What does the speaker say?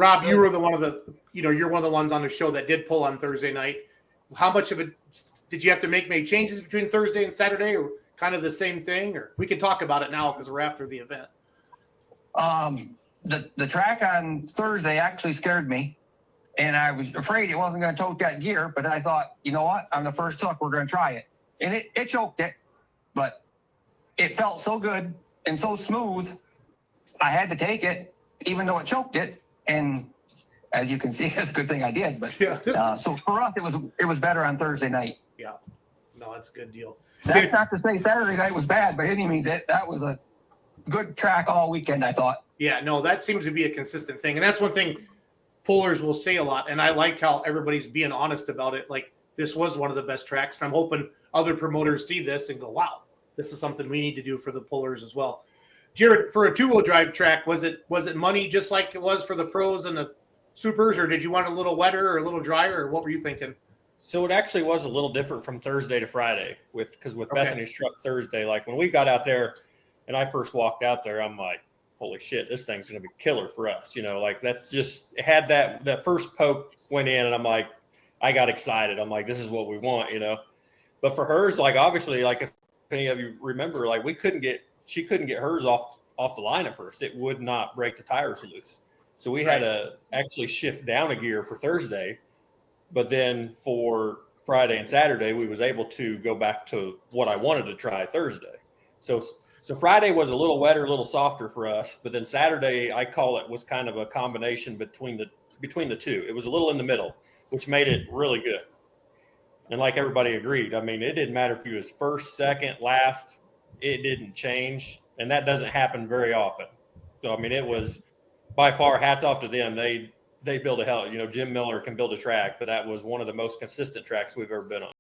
Rob, you were you're one of the ones on the show that did pull on Thursday night. How much of it did you have to make changes between Thursday and Saturday, or kind of the same thing? Or we can talk about it now because we're after the event. The track on Thursday actually scared me, and I was afraid it wasn't going to tote that gear. But I thought, you know what? On the first hook, we're going to try it, and it choked it, but it felt so good and so smooth. I had to take it, even though it choked it, and as you can see, it's a good thing I did. But yeah. So for us, it was better on Thursday night. Yeah, no, that's a good deal. That's not to say Saturday night was bad by any means. That was a good track all weekend, I thought. Yeah, no, that seems to be a consistent thing, and that's one thing pullers will say a lot, and I like how everybody's being honest about it. Like, this was one of the best tracks, and I'm hoping other promoters see this and go, wow, this is something we need to do for the pullers as well. Jared, for a two-wheel drive track, was it money just like it was for the pros and the supers, or did you want a little wetter or a little drier, or what were you thinking? So it actually was a little different from Thursday to Friday because with Okay. Bethany's truck Thursday, like when we got out there and I first walked out there, I'm like, holy shit, this thing's going to be killer for us. Like that just had that first poke went in and I'm like, I got excited. I'm like, this is what we want, But for hers, like obviously, like if any of you remember, like she couldn't get hers off the line at first. It would not break the tires loose. So we had to actually shift down a gear for Thursday. But then for Friday and Saturday, we was able to go back to what I wanted to try Thursday. So Friday was a little wetter, a little softer for us. But then Saturday, I call it, was kind of a combination between the two. It was a little in the middle, which made it really good. And like everybody agreed, I mean, it didn't matter if you was first, second, last. It didn't change. And that doesn't happen very often. So, I mean, it was by far hats off to them. They build a hell, Jim Miller can build a track, but that was one of the most consistent tracks we've ever been on.